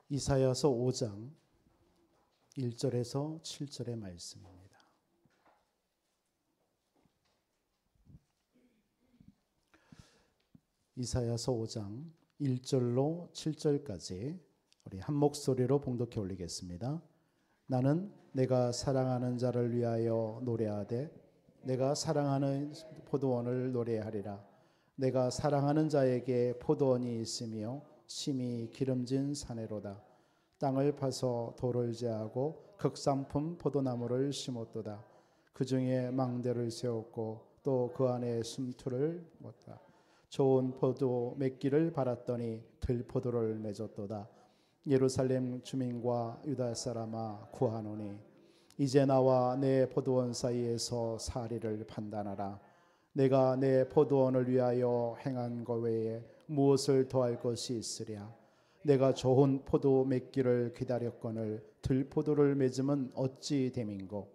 이사야서 5장 1절에서 7절의 말씀입니다. 이사야서 5장 1절로 7절까지 우리 한 목소리로 봉독해 올리겠습니다. 나는 내가 사랑하는 자를 위하여 노래하되 내가 사랑하는 포도원을 노래하리라. 내가 사랑하는 자에게 포도원이 있으며 심히 기름진 사내로다. 땅을 파서 돌을 제하고 극상품 포도나무를 심었도다. 그 중에 망대를 세웠고 또 그 안에 숨투를 묻다. 좋은 포도 맺기를 바랐더니 들포도를 맺었도다. 예루살렘 주민과 유다 사람아 구하노니 이제 나와 내 포도원 사이에서 사리를 판단하라. 내가 내 포도원을 위하여 행한 것 외에 무엇을 더할 것이 있으랴. 내가 좋은 포도 맺기를 기다렸거늘 들포도를 맺음은 어찌 됨인고.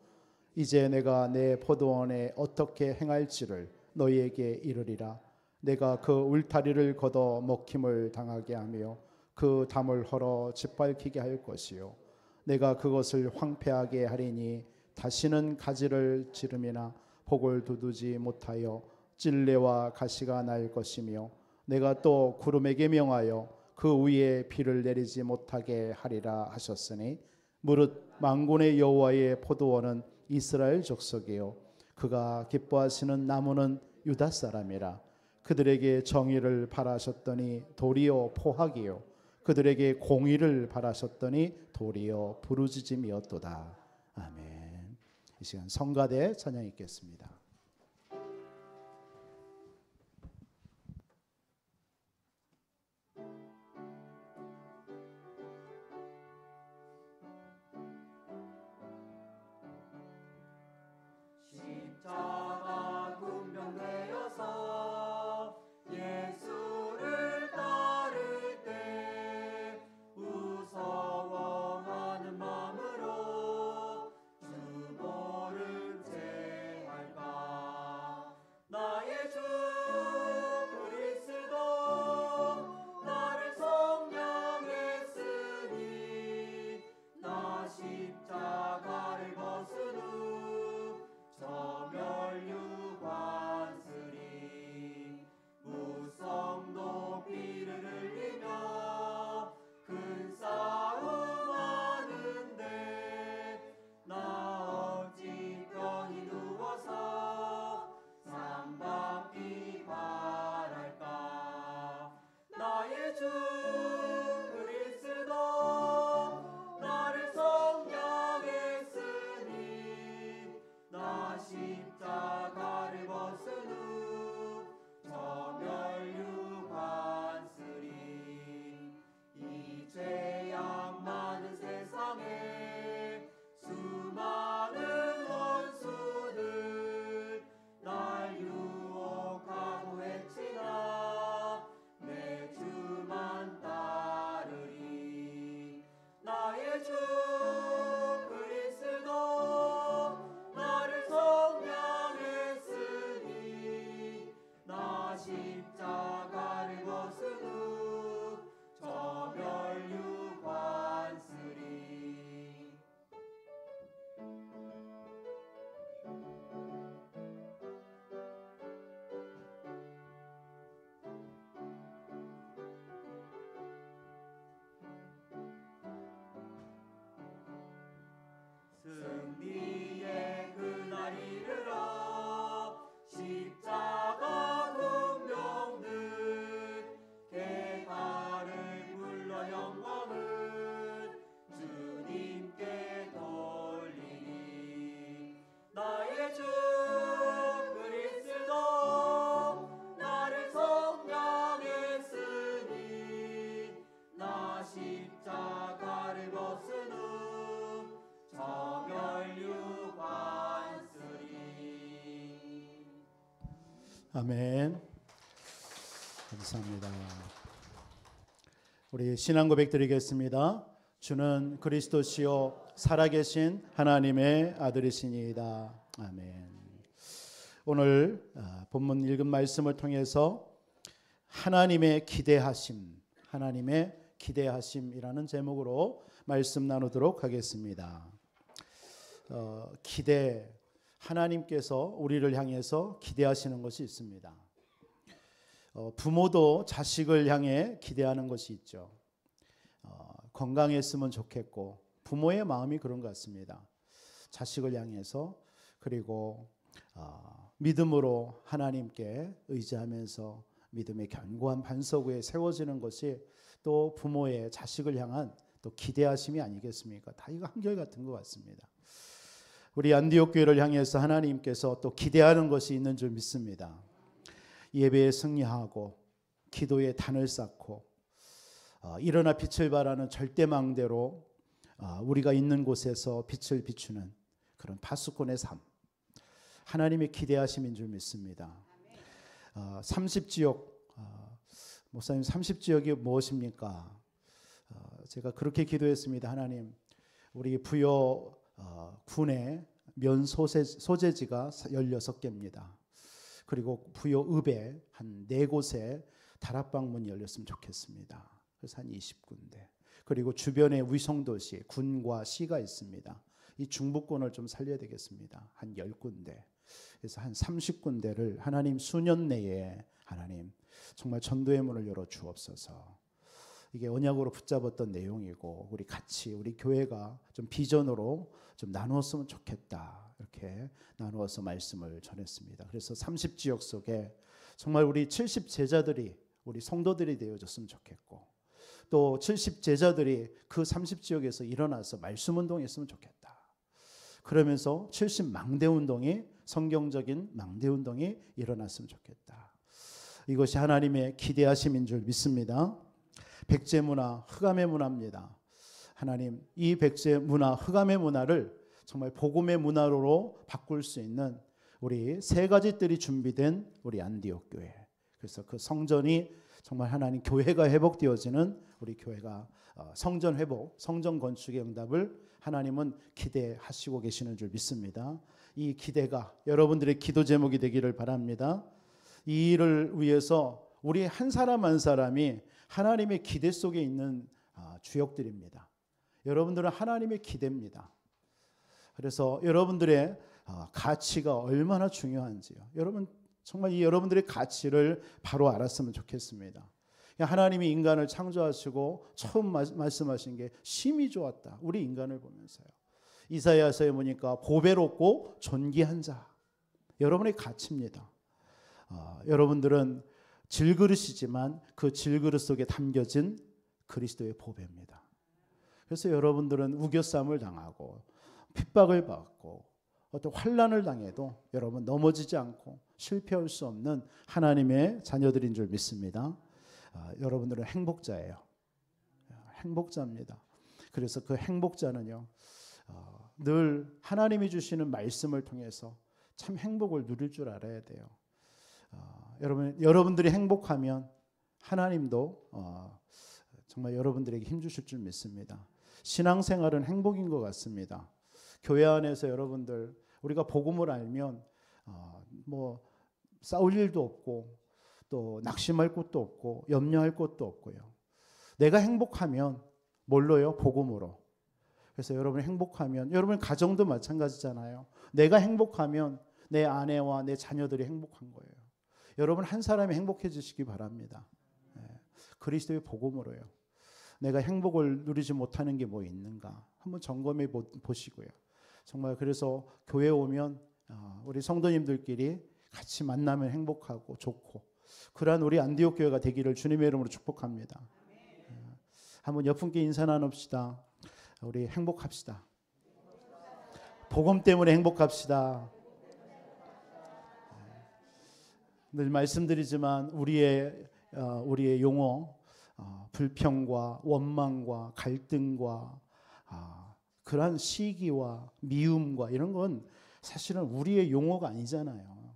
이제 내가 내 포도원에 어떻게 행할지를 너희에게 이르리라. 내가 그 울타리를 걷어 먹힘을 당하게 하며 그 담을 헐어 짓밟히게 할 것이요. 내가 그것을 황폐하게 하리니 다시는 가지를 지름이나 복을 두두지 못하여 찔레와 가시가 날 것이며 내가 또 구름에게 명하여 그 위에 비를 내리지 못하게 하리라 하셨으니 무릇 만군의 여호와의 포도원은 이스라엘 족속이요 그가 기뻐하시는 나무는 유다 사람이라. 그들에게 정의를 바라셨더니 도리어 포학이요 그들에게 공의를 바라셨더니 도리어 부르짖음이었도다. 아멘. 이 시간 성가대 찬양 읽겠습니다. 십자가 군병되어서 예수를 따를 때 무서워하는 마음으로 주 보름 제할까. 나의 주 그리스도 나를 성령했으니 나 십자가를 벗은 후 저멸류관쓰리 무성 높이를 흘리며 큰 싸움 하는데 나 어찌 편히 누워서 상받기 바랄까. 나의 주 그리스도 나를 성령했으니 나 십자가를 벗은 후 저멸류관쓰리 이 죄악 많은 세상에 수많은 원수들 날 유혹하고 해치나 내 주만 따르리. 나의 주 그리스도 나를 성령했으니 나 십자가를 벗은 후 저멸류관쓰리 승리의 그날 이르러 십자가 군병들 개가를 불러 영광을 주님께 돌리니. 나의 주 그리스도 나를 성령했으니 나 십자가를 벗은 후 저멸류관쓰리. 아멘. 감사합니다. 우리 신앙 고백 드리겠습니다. 주는 그리스도시요 살아계신 하나님의 아들이시니이다. 아멘. 오늘 본문 읽은 말씀을 통해서 하나님의 기대하심, 하나님의 기대하심이라는 제목으로 말씀 나누도록 하겠습니다. 기대, 하나님께서 우리를 향해서 기대하시는 것이 있습니다. 부모도 자식을 향해 기대하는 것이 있죠. 건강했으면 좋겠고, 부모의 마음이 그런 것 같습니다. 자식을 향해서, 그리고 믿음으로 하나님께 의지하면서 믿음의 견고한 반석 위에 세워지는 것이 또 부모의 자식을 향한 또 기대하심이 아니겠습니까? 다 이거 한결같은 것 같습니다. 우리 안디옥 교회를 향해서 하나님께서 또 기대하는 것이 있는 줄 믿습니다. 예배에 승리하고 기도에 단을 쌓고 일어나 빛을 발하는 절대망대로 우리가 있는 곳에서 빛을 비추는 그런 파수꾼의 삶, 하나님의 기대하심인 줄 믿습니다. 30지역, 목사님 30지역이 무엇입니까? 제가 그렇게 기도했습니다. 하나님, 우리 부여 군의 면 소재지가 16개입니다. 그리고 부여 읍에 한 4곳에 다락방문이 열렸으면 좋겠습니다. 그래서 한 20군데. 그리고 주변에 위성도시, 군과 시가 있습니다. 이 중부권을 좀 살려야 되겠습니다. 한 10군데. 그래서 한 30군데를 하나님 수년 내에 하나님 정말 전도의 문을 열어 주옵소서. 이게 언약으로 붙잡았던 내용이고 우리 같이 우리 교회가 좀 비전으로 좀 나누었으면 좋겠다. 이렇게 나누어서 말씀을 전했습니다. 그래서 30지역 속에 정말 우리 70제자들이 우리 성도들이 되어줬으면 좋겠고 또 70제자들이 그 30지역에서 일어나서 말씀운동했으면 좋겠다. 그러면서 70망대운동이 성경적인 망대운동이 일어났으면 좋겠다. 이것이 하나님의 기대하심인 줄 믿습니다. 백제문화, 흑암의 문화입니다. 하나님, 이 백제 문화, 흑암의 문화를 정말 복음의 문화로 바꿀 수 있는 우리 3가지 뜰이 준비된 우리 안디옥 교회. 그래서 그 성전이 정말 하나님 교회가 회복되어지는 우리 교회가 성전 회복, 성전 건축의 응답을 하나님은 기대하시고 계시는 줄 믿습니다. 이 기대가 여러분들의 기도 제목이 되기를 바랍니다. 이 일을 위해서 우리 한 사람 한 사람이 하나님의 기대 속에 있는 주역들입니다. 여러분들은 하나님의 기대입니다. 그래서 여러분들의 가치가 얼마나 중요한지요. 여러분 정말 이 여러분들의 가치를 바로 알았으면 좋겠습니다. 하나님이 인간을 창조하시고 처음 말씀하신 게 심히 좋았다. 우리 인간을 보면서요. 이사야서에 보니까 보배롭고 존귀한 자. 여러분의 가치입니다. 여러분들은 질그릇이지만 그 질그릇 속에 담겨진 그리스도의 보배입니다. 그래서 여러분들은 우겨쌈을 당하고 핍박을 받고 어떤 환난을 당해도 여러분 넘어지지 않고 실패할 수 없는 하나님의 자녀들인 줄 믿습니다. 여러분들은 행복자예요. 행복자입니다. 그래서 그 행복자는요, 늘 하나님이 주시는 말씀을 통해서 참 행복을 누릴 줄 알아야 돼요. 여러분들이 행복하면 하나님도 정말 여러분들에게 힘 주실 줄 믿습니다. 신앙생활은 행복인 것 같습니다. 교회 안에서 여러분들 우리가 복음을 알면 뭐 싸울 일도 없고 또 낙심할 것도 없고 염려할 것도 없고요. 내가 행복하면 뭘로요? 복음으로. 그래서 여러분이 행복하면 여러분 가정도 마찬가지잖아요. 내가 행복하면 내 아내와 내 자녀들이 행복한 거예요. 여러분 한 사람이 행복해지시기 바랍니다. 그리스도의 복음으로요. 내가 행복을 누리지 못하는 게 뭐 있는가 한번 점검해 보시고요. 정말 그래서 교회 오면 우리 성도님들끼리 같이 만나면 행복하고 좋고 그러한 우리 안디옥 교회가 되기를 주님의 이름으로 축복합니다. 한번 옆분께 인사 나눕시다. 우리 행복합시다. 복음 때문에 행복합시다. 늘 말씀드리지만 우리의 용어 불평과 원망과 갈등과 그러한 시기와 미움과 이런 건 사실은 우리의 용어가 아니잖아요.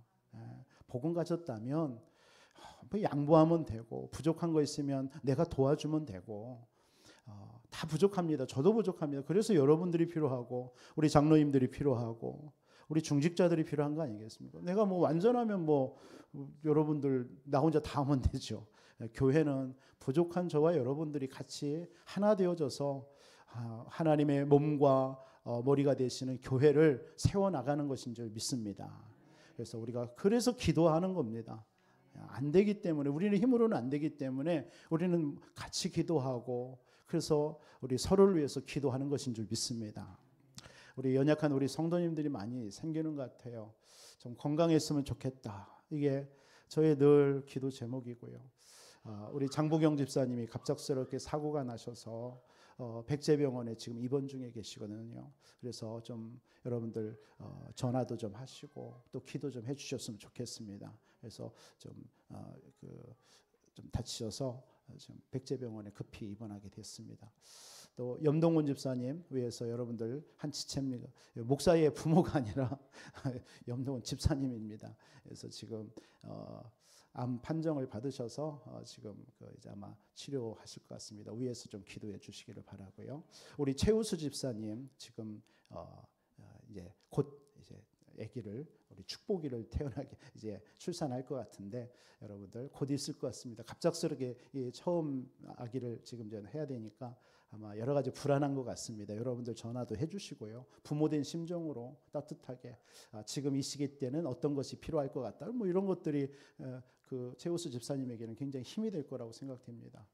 복음 가졌다면 양보하면 되고 부족한 거 있으면 내가 도와주면 되고 다 부족합니다. 저도 부족합니다. 그래서 여러분들이 필요하고 우리 장로님들이 필요하고 우리 중직자들이 필요한 거 아니겠습니까? 내가 뭐 완전하면 뭐 여러분들 나 혼자 다 하면 되죠. 교회는 부족한 저와 여러분들이 같이 하나 되어져서 하나님의 몸과 머리가 되시는 교회를 세워나가는 것인 줄 믿습니다. 그래서 우리가 그래서 기도하는 겁니다. 안 되기 때문에, 우리는 힘으로는 안 되기 때문에 우리는 같이 기도하고, 그래서 우리 서로를 위해서 기도하는 것인 줄 믿습니다. 우리 연약한 우리 성도님들이 많이 생기는 것 같아요. 좀 건강했으면 좋겠다. 이게 저의 늘 기도 제목이고요. 우리 장보경 집사님이 갑작스럽게 사고가 나셔서 백제병원에 지금 입원 중에 계시거든요. 그래서 좀 여러분들 전화도 좀 하시고 또 기도 좀 해주셨으면 좋겠습니다. 그래서 좀 다치셔서 지금 백제병원에 급히 입원하게 됐습니다. 또 염동훈 집사님 위해서 여러분들 한치채입니다. 목사의 부모가 아니라 염동훈 집사님입니다. 그래서 지금 암 판정을 받으셔서 지금 이제 아마 치료하실 것 같습니다. 위에서 좀 기도해 주시기를 바라고요. 우리 최우수 집사님 지금 이제 곧 이제 아기를, 우리 축복이를 태어나게 이제 출산할 것 같은데 여러분들 곧 있을 것 같습니다. 갑작스럽게 이 처음 아기를 지금 전 해야 되니까 아마 여러 가지 불안한 것 같습니다. 여러분들 전화도 해주시고요. 부모된 심정으로 따뜻하게 지금 이 시기 때는 어떤 것이 필요할 것 같다. 뭐 이런 것들이 그 최우수 집사님에게는 굉장히 힘이 될 거라고 생각됩니다.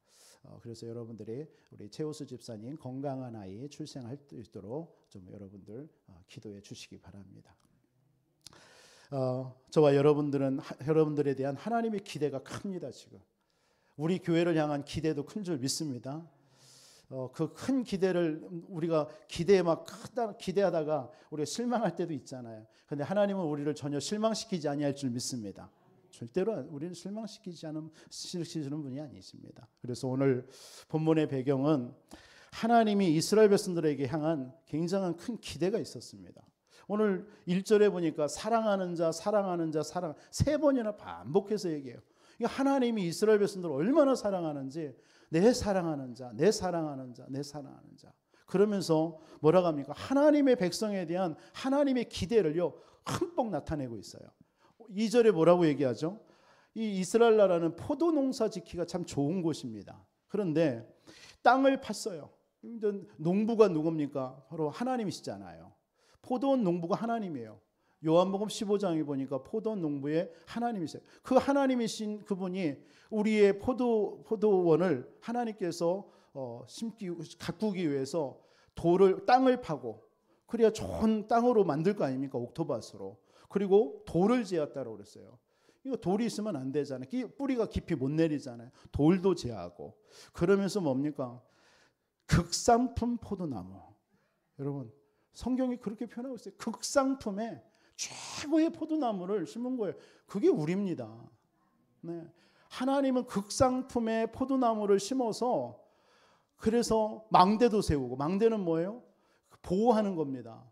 그래서 여러분들이 우리 최우수 집사님 건강한 아이 출생할 수 있도록 좀 여러분들 기도해 주시기 바랍니다. 저와 여러분들에 대한 하나님의 기대가 큽니다. 지금 우리 교회를 향한 기대도 큰 줄 믿습니다. 그 큰 기대를 우리가 기대하다가 우리가 실망할 때도 있잖아요. 그런데 하나님은 우리를 전혀 실망시키지 아니할 줄 믿습니다. 절대로 우리는 실망시키시는 분이 아니십니다. 그래서 오늘 본문의 배경은 하나님이 이스라엘 백성들에게 향한 굉장한 큰 기대가 있었습니다. 오늘 1절에 보니까 사랑하는 자, 사랑하는 자, 사랑, 3번이나 반복해서 얘기해요. 하나님이 이스라엘 백성들을 얼마나 사랑하는지, 내 사랑하는 자, 내 사랑하는 자, 내 사랑하는 자. 그러면서 뭐라고 합니까? 하나님의 백성에 대한 하나님의 기대를요 흠뻑 나타내고 있어요. 2절에 뭐라고 얘기하죠? 이 이스라엘 나라는 포도 농사 짓기가 참 좋은 곳입니다. 그런데 땅을 팠어요. 농부가 누굽니까? 바로 하나님이시잖아요. 포도원 농부가 하나님이에요. 요한복음 15장에 보니까 포도원 농부의 하나님이세요. 그 하나님이신 그분이 우리의 포도원을 하나님께서 가꾸기 위해서 땅을 파고, 그래야 좋은 땅으로 만들 거 아닙니까? 옥토밭으로. 그리고 돌을 제었다고 그랬어요. 이거 돌이 있으면 안 되잖아요. 뿌리가 깊이 못 내리잖아요. 돌도 제하고. 그러면서 뭡니까? 극상품 포도나무. 여러분, 성경이 그렇게 표현하고 있어요. 극상품에 최고의 포도나무를 심은 거예요. 그게 우리입니다. 네. 하나님은 극상품의 포도나무를 심어서, 그래서 망대도 세우고, 망대는 뭐예요? 보호하는 겁니다.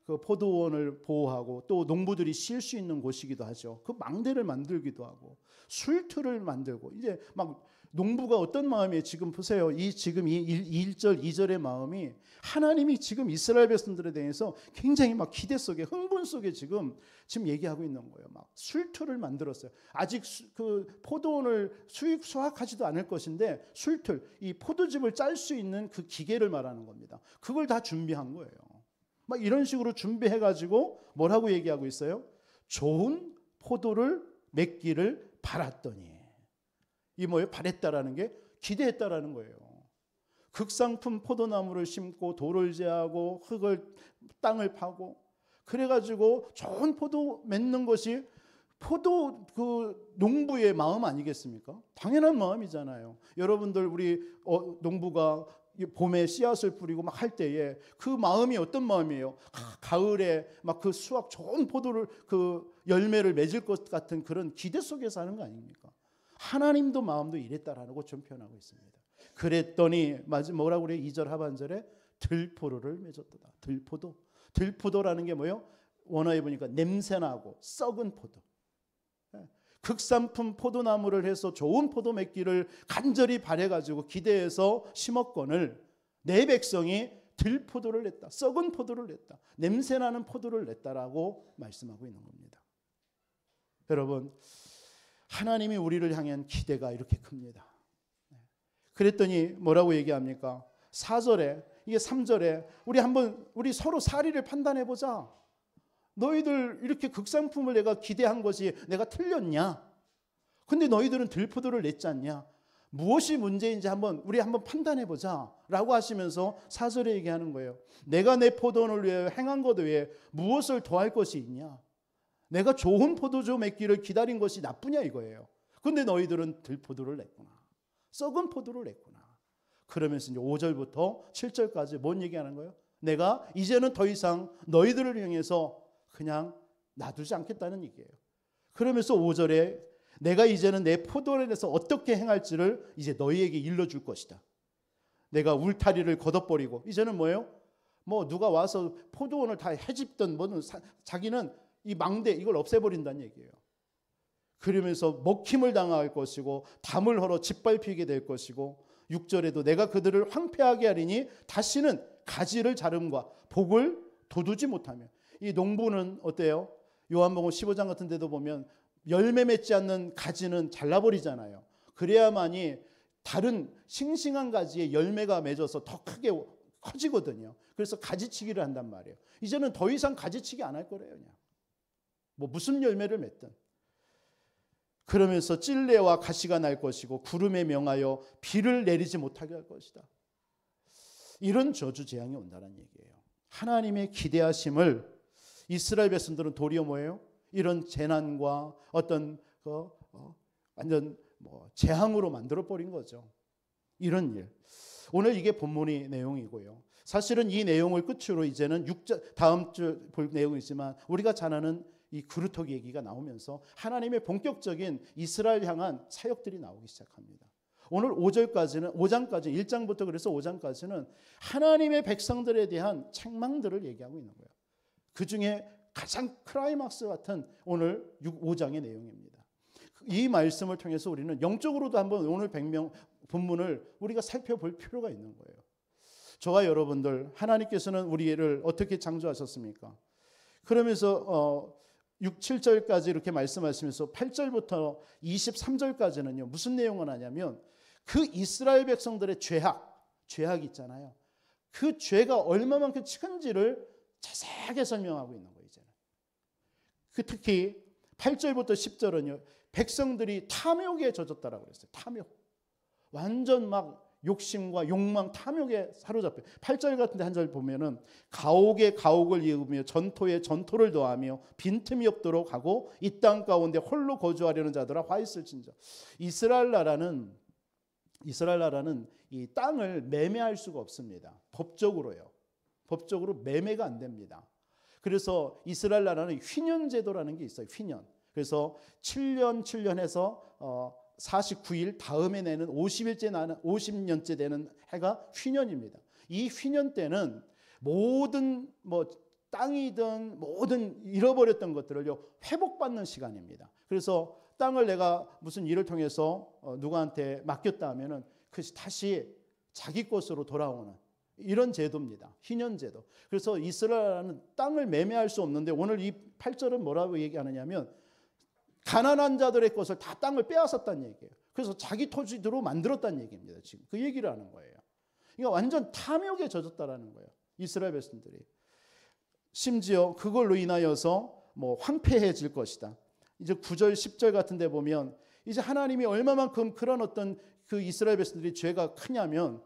그 포도원을 보호하고 또 농부들이 쉴 수 있는 곳이기도 하죠. 그 망대를 만들기도 하고 술틀을 만들고, 이제 막 농부가 어떤 마음이에요? 지금 보세요. 지금 이 1절 2절의 마음이 하나님이 지금 이스라엘 백성들에 대해서 굉장히 막 기대 속에, 흥분 속에 지금 얘기하고 있는 거예요. 막 술틀을 만들었어요. 아직 그 포도원을 수확하지도 않을 것인데 술틀, 이 포도즙을 짤 수 있는 그 기계를 말하는 겁니다. 그걸 다 준비한 거예요. 막 이런 식으로 준비해가지고 뭐라고 얘기하고 있어요? 좋은 포도를 맺기를 바랐더니. 이 뭐예요? 바랬다라는 게 기대했다라는 거예요. 극상품 포도나무를 심고 돌을 제하고 땅을 파고, 그래가지고 좋은 포도 맺는 것이 포도 그 농부의 마음 아니겠습니까? 당연한 마음이잖아요. 여러분들 우리 농부가 봄에 씨앗을 뿌리고 막 할 때에 그 마음이 어떤 마음이에요? 가을에 막 그 수확 좋은 포도를 그 열매를 맺을 것 같은 그런 기대 속에서 하는 거 아닙니까? 하나님도 마음도 이랬다라는 것좀 표현하고 있습니다. 그랬더니 뭐라고 그래요? 2절 하반절에 들포도를 맺었도다. 들포도라는 게 뭐예요? 원어에 보니까 냄새나고 썩은 포도. 극상품 포도나무를 해서 좋은 포도 맺기를 간절히 바래가지고 기대해서 심었거늘 내 백성이 들포도를 냈다. 썩은 포도를 냈다. 냄새나는 포도를 냈다라고 말씀하고 있는 겁니다. 여러분, 하나님이 우리를 향한 기대가 이렇게 큽니다. 그랬더니 뭐라고 얘기합니까? 4절에, 이게 3절에 우리 서로 사리를 판단해 보자. 너희들 이렇게 극상품을 내가 기대한 것이 내가 틀렸냐? 근데 너희들은 들포도를 냈지 않냐? 무엇이 문제인지 우리 한번 판단해 보자 라고 하시면서 4절에 얘기하는 거예요. 내가 내 포도원을 위하여 행한 것 외에 무엇을 더할 것이 있냐? 내가 좋은 포도주 맺기를 기다린 것이 나쁘냐 이거예요. 근데 너희들은 들포도를 냈구나. 썩은 포도를 냈구나. 그러면서 이제 5절부터 7절까지 뭔 얘기하는 거예요? 내가 이제는 더 이상 너희들을 향해서 그냥 놔두지 않겠다는 얘기예요. 그러면서 5절에 내가 이제는 내 포도원에서 어떻게 행할지를 이제 너희에게 일러줄 것이다. 내가 울타리를 걷어버리고 이제는 뭐예요? 뭐 누가 와서 포도원을 다 해집든 뭐든 자기는 이 망대 이걸 없애버린다는 얘기예요. 그러면서 먹힘을 당할 것이고 담을 헐어 짓밟히게 될 것이고 6절에도 내가 그들을 황폐하게 하리니 다시는 가지를 자름과 복을 돋우지 못하며 이 농부는 어때요? 요한복음 15장 같은 데도 보면 열매 맺지 않는 가지는 잘라버리잖아요. 그래야만이 다른 싱싱한 가지에 열매가 맺어서 더 크게 커지거든요. 그래서 가지치기를 한단 말이에요. 이제는 더 이상 가지치기 안 할 거래요. 그냥 뭐 무슨 열매를 맺든. 그러면서 찔레와 가시가 날 것이고 구름에 명하여 비를 내리지 못하게 할 것이다. 이런 저주 재앙이 온다는 얘기예요. 하나님의 기대하심을 이스라엘 백성들은 도리어 뭐예요? 이런 재난과 어떤 완전 재앙으로 만들어 버린 거죠. 이런 일. 오늘 이게 본문의 내용이고요. 사실은 이 내용을 끝으로 이제는 다음 주 볼 내용이지만 우리가 잘 아는 이 그루터기 얘기가 나오면서 하나님의 본격적인 이스라엘 향한 사역들이 나오기 시작합니다. 오늘 5장까지 1장부터 그래서 5장까지는 하나님의 백성들에 대한 책망들을 얘기하고 있는 거예요. 그 중에 가장 클라이막스 같은 오늘 5장의 내용입니다. 이 말씀을 통해서 우리는 영적으로도 한번 오늘 본문을 우리가 살펴볼 필요가 있는 거예요. 저와 여러분들 하나님께서는 우리를 어떻게 창조하셨습니까? 그러면서 6, 7절까지 이렇게 말씀하시면서 8절부터 23절까지는요. 무슨 내용을 하냐면 그 이스라엘 백성들의 죄악 있잖아요. 그 죄가 얼마만큼 큰지를 자세하게 설명하고 있는 거예요. 이제는. 특히 8절부터 10절은요. 백성들이 탐욕에 젖었다라고 그랬어요. 탐욕. 완전 막 욕심과 욕망, 탐욕에 사로잡혀. 8절 같은 데 한 절 보면은 가옥에 가옥을 이으며 전토에 전토를 더하며 빈틈이 없도록 하고 이 땅 가운데 홀로 거주하려는 자들아 화 있을진저. 이스라엘 나라는 이 땅을 매매할 수가 없습니다. 법적으로요. 법적으로 매매가 안 됩니다. 그래서 이스라엘 나라는 휘년 제도라는 게 있어요. 휘년. 그래서 7년 해서 49일 다음에 내는 50년째 되는 해가 휘년입니다. 이 휘년 때는 모든 땅이든 모든 잃어버렸던 것들을요 회복받는 시간입니다. 그래서 땅을 내가 무슨 일을 통해서 누구한테 맡겼다 하면은 그것이 다시 자기 것으로 돌아오는 이런 제도입니다. 휘년 제도. 그래서 이스라엘은 땅을 매매할 수 없는데 오늘 이 8절은 뭐라고 얘기하느냐면 가난한 자들의 것을 다 땅을 빼앗았다는 얘기예요. 그래서 자기 토지로 만들었다는 얘기입니다. 지금 그 얘기를 하는 거예요. 그러니까 완전 탐욕에 젖었다라는 거예요. 이스라엘 백성들이. 심지어 그걸로 인하여서 황폐해질 것이다. 이제 9절, 10절 같은 데 보면 이제 하나님이 얼마만큼 그런 어떤 그 이스라엘 백성들이 죄가 크냐면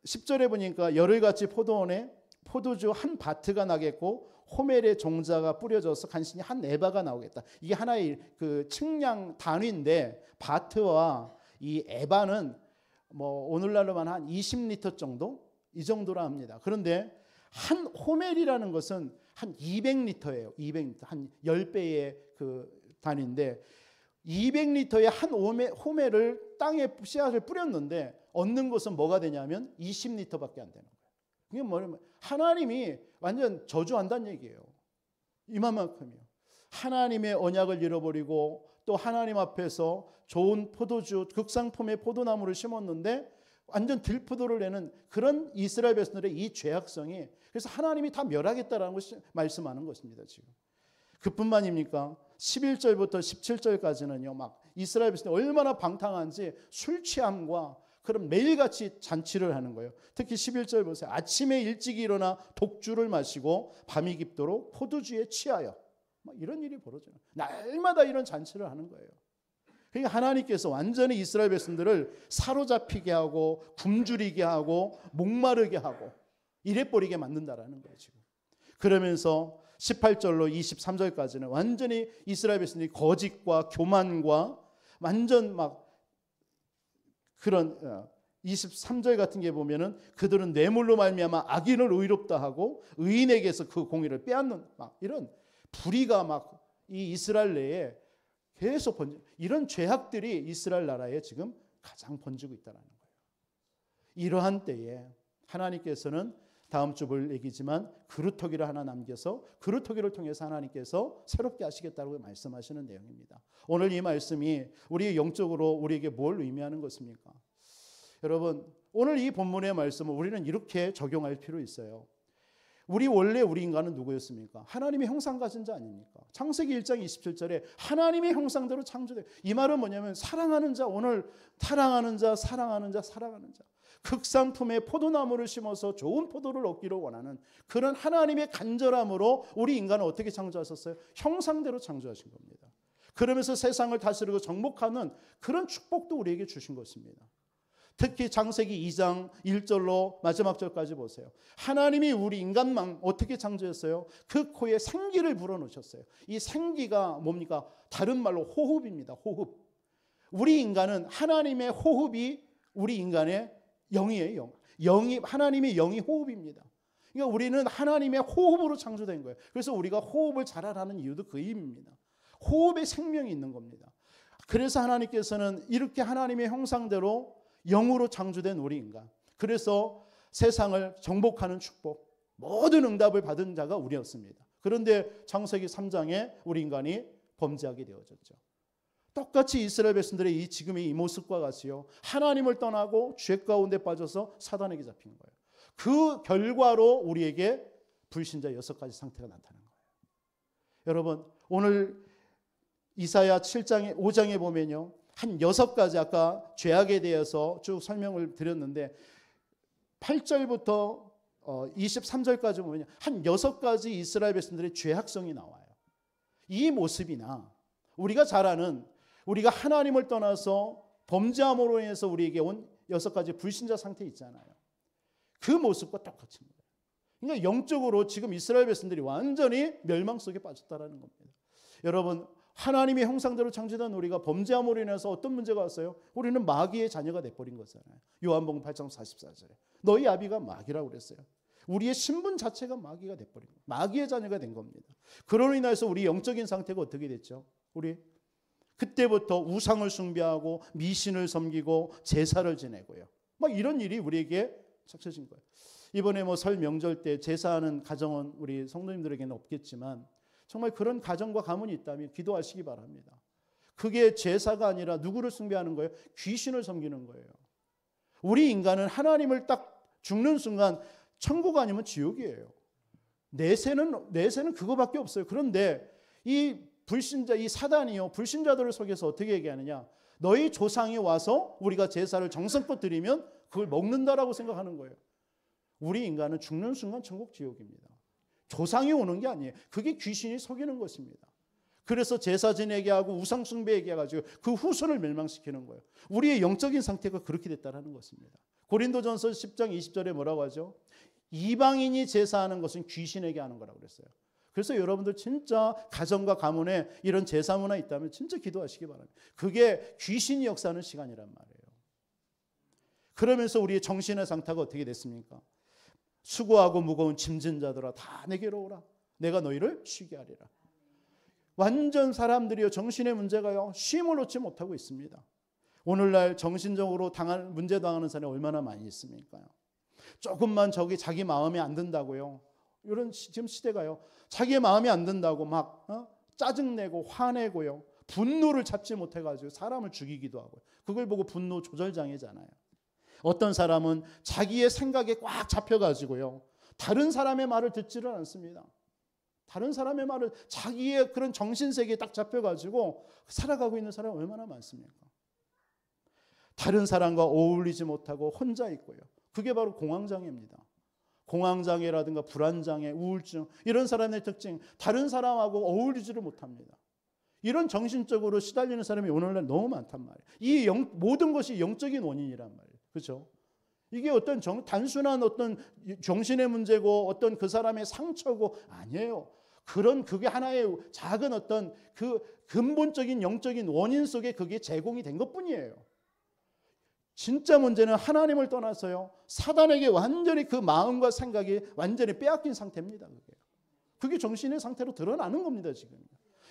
10절에 보니까 열흘같이 포도원에 포도주 한 바트가 나겠고 호멜의 종자가 뿌려져서 간신히 한 에바가 나오겠다. 이게 하나의 그 측량 단위인데 바트와 이 에바는 오늘날로만 한 20리터 정도 이 정도라 합니다. 그런데 한 호멜이라는 것은 한 200리터예요. 200리터 한 10배의 그 단위인데 200리터의 한 호멜을 땅에 씨앗을 뿌렸는데 얻는 것은 뭐가 되냐면 20리터밖에 안 되는 거예요. 이게 뭐냐면 하나님이 완전 저주한다는 얘기예요. 이만큼이요. 하나님의 언약을 잃어버리고 또 하나님 앞에서 좋은 포도주, 극상품의 포도나무를 심었는데 완전 들포도를 내는 그런 이스라엘 백성들의 이 죄악성이 그래서 하나님이 다 멸하겠다라는 것을 말씀하는 것입니다. 지금 그뿐만입니까? 11절부터 17절까지는요, 막 이스라엘 백성이 얼마나 방탕한지 술 취함과 그런 매일같이 잔치를 하는 거예요. 특히 11절 보세요. 아침에 일찍 일어나 독주를 마시고 밤이 깊도록 포도주에 취하여, 막 이런 일이 벌어져요. 날마다 이런 잔치를 하는 거예요. 그러니까 하나님께서 완전히 이스라엘 백성들을 사로잡히게 하고 굶주리게 하고 목마르게 하고 이래버리게 만든다라는 거예요 지금. 그러면서 18절로 23절까지는 완전히 이스라엘 백성들이 거짓과 교만과 완전 막 그런 23절 같은 게 보면은 그들은 뇌물로 말미암아 악인을 의롭다 하고 의인에게서 그 공의를 빼앗는 막 이런 불의가 막 이 이스라엘 내에 계속 이런 죄악들이 이스라엘 나라에 지금 가장 번지고 있다는 거예요. 이러한 때에 하나님께서는 다음 주 볼 얘기지만 그루터기를 하나 남겨서 그루터기를 통해서 하나님께서 새롭게 하시겠다고 말씀하시는 내용입니다. 오늘 이 말씀이 우리 영적으로 우리에게 뭘 의미하는 것입니까? 여러분, 오늘 이 본문의 말씀을 우리는 이렇게 적용할 필요 있어요. 원래 우리 인간은 누구였습니까? 하나님의 형상 가진 자 아닙니까? 창세기 1장 27절에 하나님의 형상대로 창조돼. 이 말은 뭐냐면 사랑하는 자, 오늘 사랑하는 자, 사랑하는 자, 사랑하는 자. 극상품에 포도나무를 심어서 좋은 포도를 얻기를 원하는 그런 하나님의 간절함으로 우리 인간을 어떻게 창조하셨어요? 형상대로 창조하신 겁니다. 그러면서 세상을 다스리고 정복하는 그런 축복도 우리에게 주신 것입니다. 특히 창세기 2장 1절로 마지막 절까지 보세요. 하나님이 우리 인간만 어떻게 창조했어요? 그 코에 생기를 불어넣으셨어요. 이 생기가 뭡니까? 다른 말로 호흡입니다. 호흡. 우리 인간은 하나님의 호흡이 우리 인간의 영이에요. 영이 하나님의 영이 호흡입니다. 그러니까 우리는 하나님의 호흡으로 창조된 거예요. 그래서 우리가 호흡을 잘하라는 이유도 그 의미입니다. 호흡에 생명이 있는 겁니다. 그래서 하나님께서는 이렇게 하나님의 형상대로 영으로 창조된 우리 인간. 그래서 세상을 정복하는 축복, 모든 응답을 받은 자가 우리였습니다. 그런데 창세기 3장에 우리 인간이 범죄하게 되어졌죠. 똑같이 이스라엘 백성들의 이 지금의 이 모습과 같이요. 하나님을 떠나고 죄 가운데 빠져서 사단에게 잡힌 거예요. 그 결과로 우리에게 불신자 6가지 상태가 나타난 거예요. 여러분, 오늘 이사야 7장에 5장에 보면요. 한 6가지 아까 죄악에 대해서 쭉 설명을 드렸는데 8절부터 23절까지 보면 한 6가지 이스라엘 백성들의 죄악성이 나와요. 이 모습이나 우리가 잘 아는 우리가 하나님을 떠나서 범죄함으로 인해서 우리에게 온 6가지 불신자 상태 있잖아요. 그 모습과 똑같은 거예요. 그러니까 영적으로 지금 이스라엘 백성들이 완전히 멸망 속에 빠졌다는 겁니다. 여러분, 하나님의 형상대로 창조된 우리가 범죄함으로 인해서 어떤 문제가 왔어요? 우리는 마귀의 자녀가 돼버린 거잖아요. 요한복음 8장 44절에 너희 아비가 마귀라고 그랬어요. 우리의 신분 자체가 마귀가 돼버린 거예요. 마귀의 자녀가 된 겁니다. 그로 인해서 우리 영적인 상태가 어떻게 됐죠? 우리 그때부터 우상을 숭배하고 미신을 섬기고 제사를 지내고요. 막 이런 일이 우리에게 닥쳐진 거예요. 이번에 설 명절 때 제사하는 가정은 우리 성도님들에게는 없겠지만 정말 그런 가정과 가문이 있다면 기도하시기 바랍니다. 그게 제사가 아니라 누구를 숭배하는 거예요? 귀신을 섬기는 거예요. 우리 인간은 하나님을 딱 죽는 순간 천국 아니면 지옥이에요. 내세는 그거밖에 없어요. 그런데 이 불신자, 이 사단이요, 불신자들을 속여서 어떻게 얘기하느냐? 너희 조상이 와서 우리가 제사를 정성껏 드리면 그걸 먹는다라고 생각하는 거예요. 우리 인간은 죽는 순간 천국 지옥입니다. 조상이 오는 게 아니에요. 그게 귀신이 속이는 것입니다. 그래서 제사 지내게 하고 우상 숭배하게 해가지고 그 후손을 멸망시키는 거예요. 우리의 영적인 상태가 그렇게 됐다는 것입니다. 고린도전서 10장 20절에 뭐라고 하죠? 이방인이 제사하는 것은 귀신에게 하는 거라고 그랬어요. 그래서 여러분들 진짜 가정과 가문에 이런 제사 문화 있다면 진짜 기도하시기 바랍니다. 그게 귀신이 역사하는 시간이란 말이에요. 그러면서 우리의 정신의 상태가 어떻게 됐습니까? 수고하고 무거운 짐진 자들아 다 내게로 오라. 내가 너희를 쉬게 하리라. 완전 사람들이요, 정신의 문제가요, 쉼을 얻지 못하고 있습니다. 오늘날 정신적으로 문제 당하는 사람이 얼마나 많이 있습니까? 조금만 자기 마음에 안 든다고요. 이런 지금 시대가요. 자기의 마음에 안 든다고 막 짜증내고 화내고요. 분노를 잡지 못해가지고 사람을 죽이기도 하고요. 그걸 보고 분노 조절장애잖아요. 어떤 사람은 자기의 생각에 꽉 잡혀가지고요. 다른 사람의 말을 듣지를 않습니다. 다른 사람의 말을 자기의 그런 정신세계에 딱 잡혀가지고 살아가고 있는 사람이 얼마나 많습니까? 다른 사람과 어울리지 못하고 혼자 있고요. 그게 바로 공황장애입니다. 공황장애라든가 불안장애, 우울증 이런 사람의 특징, 다른 사람하고 어울리지를 못합니다. 이런 정신적으로 시달리는 사람이 오늘날 너무 많단 말이에요. 이 모든 것이 영적인 원인이란 말이에요. 그렇죠? 이게 어떤 단순한 어떤 정신의 문제고 어떤 그 사람의 상처고 아니에요. 그게 하나의 작은 어떤 그 근본적인 영적인 원인 속에 그게 제공이 된 것뿐이에요. 진짜 문제는 하나님을 떠나서요. 사단에게 완전히 그 마음과 생각이 완전히 빼앗긴 상태입니다. 그게 정신의 상태로 드러나는 겁니다. 지금.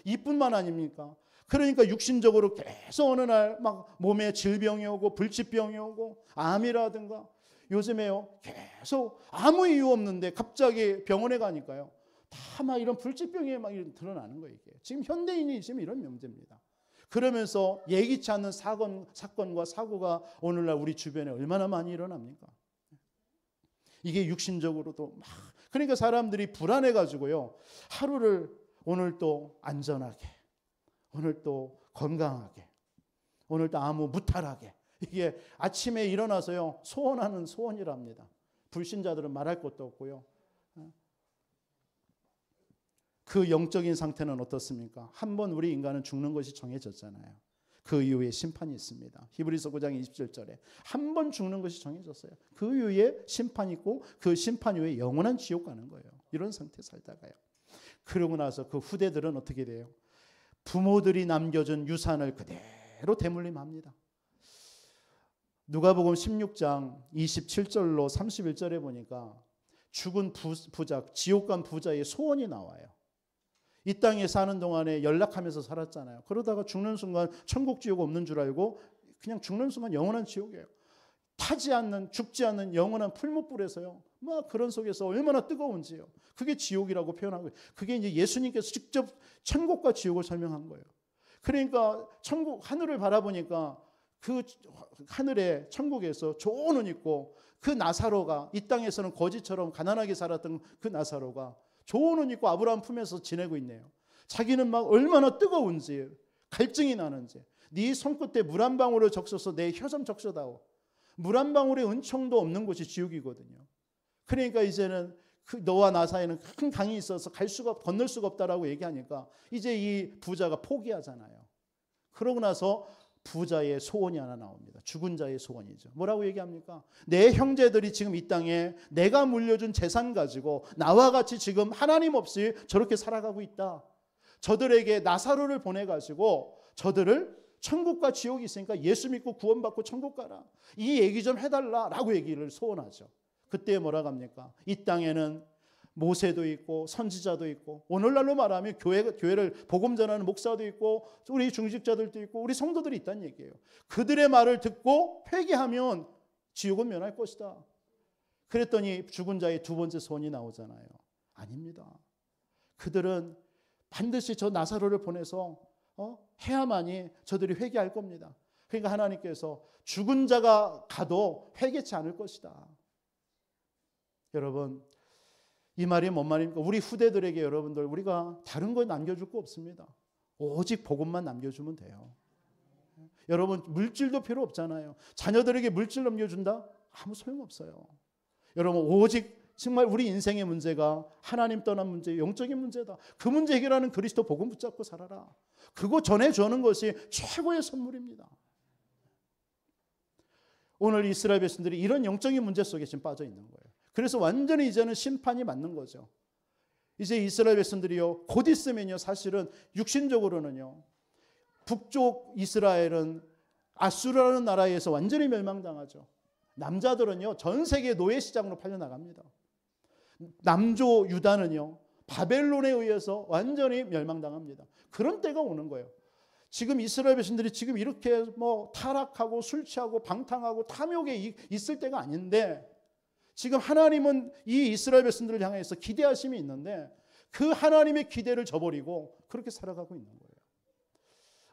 이뿐만 아닙니까? 그러니까 육신적으로 계속 어느 날 막 몸에 질병이 오고 불치병이 오고 암이라든가 요즘에요. 계속 아무 이유 없는데 갑자기 병원에 가니까요. 다 막 이런 불치병이 막 드러나는 거예요. 이게. 지금 현대인이 지금 이런 문제입니다. 그러면서 예기치 않는 사건과 사고가 오늘날 우리 주변에 얼마나 많이 일어납니까? 이게 육신적으로도 막 그러니까 사람들이 불안해가지고요. 하루를 오늘 또 안전하게, 오늘 또 건강하게, 오늘 또 아무 무탈하게 이게 아침에 일어나서요. 소원하는 소원이랍니다. 불신자들은 말할 것도 없고요. 그 영적인 상태는 어떻습니까? 한번 우리 인간은 죽는 것이 정해졌잖아요. 그 이후에 심판이 있습니다. 히브리서 9장 27절에 한 번 죽는 것이 정해졌어요. 그 이후에 심판이 있고 그 심판 이후에 영원한 지옥 가는 거예요. 이런 상태 살다가요. 그러고 나서 그 후대들은 어떻게 돼요? 부모들이 남겨준 유산을 그대로 대물림합니다. 누가복음 16장 27절로 31절에 보니까 죽은 부자, 지옥 간 부자의 소원이 나와요. 이 땅에 사는 동안에 연락하면서 살았잖아요. 그러다가 죽는 순간 천국 지옥 없는 줄 알고 그냥 죽는 순간 영원한 지옥이에요. 타지 않는 죽지 않는 영원한 풀무불에서요. 막 그런 속에서 얼마나 뜨거운지요. 그게 지옥이라고 표현하고 그게 이제 예수님께서 직접 천국과 지옥을 설명한 거예요. 그러니까 천국 하늘을 바라보니까 그 하늘에 천국에서 좋은 옷 입고 그 나사로가 이 땅에서는 거지처럼 가난하게 살았던 그 나사로가 좋은 옷 입고 아브라함 품에서 지내고 있네요. 자기는 막 얼마나 뜨거운지 갈증이 나는지 네 손끝에 물 한 방울을 적셔서 내 혀 좀 적셔다오. 물 한 방울의 은총도 없는 곳이 지옥이거든요. 그러니까 이제는 너와 나 사이에는 큰 강이 있어서 건널 수가 없다라고 얘기하니까 이제 이 부자가 포기하잖아요. 그러고 나서 부자의 소원이 하나 나옵니다. 죽은 자의 소원이죠. 뭐라고 얘기합니까? 내 형제들이 지금 이 땅에 내가 물려준 재산 가지고 나와 같이 지금 하나님 없이 저렇게 살아가고 있다. 저들에게 나사로를 보내가지고 저들을 천국과 지옥이 있으니까 예수 믿고 구원받고 천국 가라. 이 얘기 좀 해달라라고 얘기를 소원하죠. 그때 뭐라고 합니까? 이 땅에는 모세도 있고 선지자도 있고 오늘날로 말하면 교회를 복음 전하는 목사도 있고 우리 중직자들도 있고 우리 성도들이 있다는 얘기예요. 그들의 말을 듣고 회개하면 지옥은 면할 것이다. 그랬더니 죽은 자의 두 번째 소원이 나오잖아요. 아닙니다. 그들은 반드시 저 나사로를 보내서 해야만이 저들이 회개할 겁니다. 그러니까 하나님께서 죽은 자가 가도 회개치 않을 것이다. 여러분 이 말이 뭔 말입니까? 우리 후대들에게 여러분들 우리가 다른 거 남겨줄 거 없습니다. 오직 복음만 남겨주면 돼요. 여러분 물질도 필요 없잖아요. 자녀들에게 물질 넘겨준다? 아무 소용없어요. 여러분 오직 정말 우리 인생의 문제가 하나님 떠난 문제, 영적인 문제다. 그 문제 해결하는 그리스도 복음 붙잡고 살아라. 그거 전해주는 것이 최고의 선물입니다. 오늘 이스라엘 백성들이 이런 영적인 문제 속에 지금 빠져 있는 거예요. 그래서 완전히 이제는 심판이 맞는 거죠. 이제 이스라엘 백성들이요 곧 있으면요 사실은 육신적으로는요 북쪽 이스라엘은 아수르라는 나라에서 완전히 멸망당하죠. 남자들은요 전 세계 노예 시장으로 팔려나갑니다. 남조 유다는요 바벨론에 의해서 완전히 멸망당합니다. 그런 때가 오는 거예요. 지금 이스라엘 백성들이 지금 이렇게 타락하고 술 취하고 방탕하고 탐욕에 있을 때가 아닌데 지금 하나님은 이 이스라엘 백성들을 향해서 기대하심이 있는데 그 하나님의 기대를 저버리고 그렇게 살아가고 있는 거예요.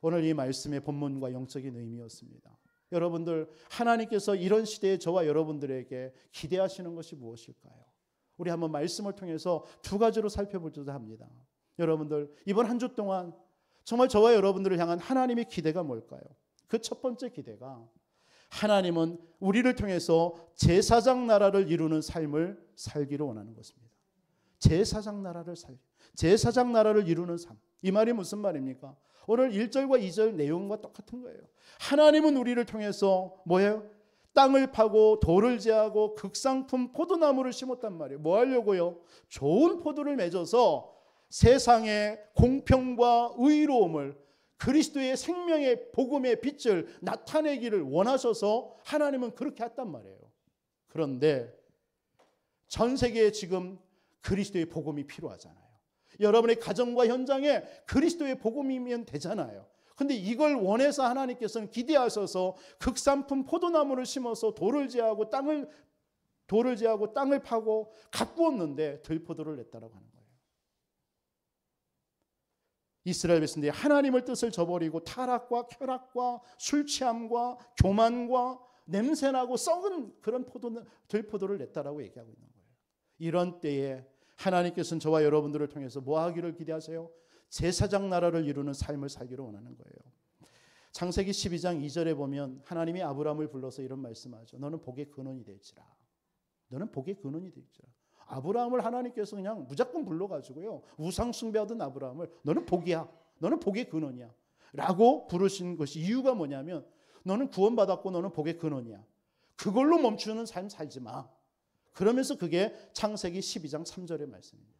오늘 이 말씀의 본문과 영적인 의미였습니다. 여러분들 하나님께서 이런 시대에 저와 여러분들에게 기대하시는 것이 무엇일까요? 우리 한번 말씀을 통해서 두 가지로 살펴보려고 합니다. 여러분들 이번 한 주 동안 정말 저와 여러분들을 향한 하나님의 기대가 뭘까요? 그 첫 번째 기대가 하나님은 우리를 통해서 제사장 나라를 이루는 삶을 살기로 원하는 것입니다. 제사장 나라를 이루는 삶. 이 말이 무슨 말입니까? 오늘 1절과 2절 내용과 똑같은 거예요. 하나님은 우리를 통해서 뭐예요? 땅을 파고 돌을 제하고 극상품 포도나무를 심었단 말이에요. 뭐 하려고요? 좋은 포도를 맺어서 세상의 공평과 의로움을, 그리스도의 생명의 복음의 빛을 나타내기를 원하셔서 하나님은 그렇게 했단 말이에요. 그런데 전 세계에 지금 그리스도의 복음이 필요하잖아요. 여러분의 가정과 현장에 그리스도의 복음이면 되잖아요. 근데 이걸 원해서 하나님께서는 기대하셔서 극산품 포도나무를 심어서 돌을 제하고 땅을 파고 가꾸었는데 들포도를 냈다라고 하는 거예요. 이스라엘 백성들이 하나님의 뜻을 저버리고 타락과 쾌락과 술 취함과 교만과 냄새나고 썩은 그런 들포도를 냈다라고 얘기하고 있는 거예요. 이런 때에 하나님께서는 저와 여러분들을 통해서 뭐 하기를 기대하세요? 제사장 나라를 이루는 삶을 살기를 원하는 거예요. 창세기 12장 2절에 보면 하나님이 아브라함을 불러서 이런 말씀하죠. 너는 복의 근원이 될지라. 너는 복의 근원이 될지라. 아브라함을 하나님께서 그냥 무조건 불러가지고요. 우상 숭배하던 아브라함을 너는 복이야. 너는 복의 근원이야. 라고 부르신 것이 이유가 뭐냐면 너는 구원받았고 너는 복의 근원이야. 그걸로 멈추는 삶 살지 마. 그러면서 그게 창세기 12장 3절의 말씀입니다.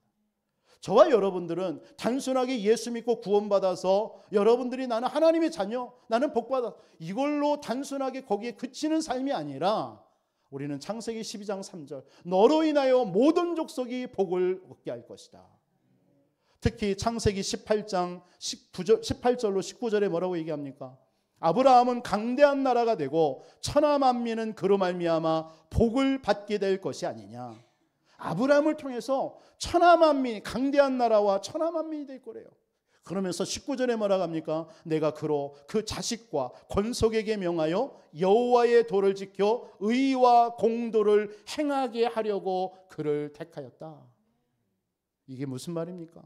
저와 여러분들은 단순하게 예수 믿고 구원받아서 여러분들이 나는 하나님의 자녀, 나는 복받아 이걸로 단순하게 거기에 그치는 삶이 아니라 우리는 창세기 12장 3절 너로 인하여 모든 족속이 복을 얻게 할 것이다. 특히 창세기 18장 18절로 19절에 뭐라고 얘기합니까? 아브라함은 강대한 나라가 되고 천하 만민은 그로 말미암아 복을 받게 될 것이 아니냐. 아브라함을 통해서 천하 만민이 강대한 나라와 천하 만민이 될 거래요. 그러면서 19절에 뭐라고 합니까? 내가 그로 그 자식과 권속에게 명하여 여호와의 도를 지켜 의와 공도를 행하게 하려고 그를 택하였다. 이게 무슨 말입니까?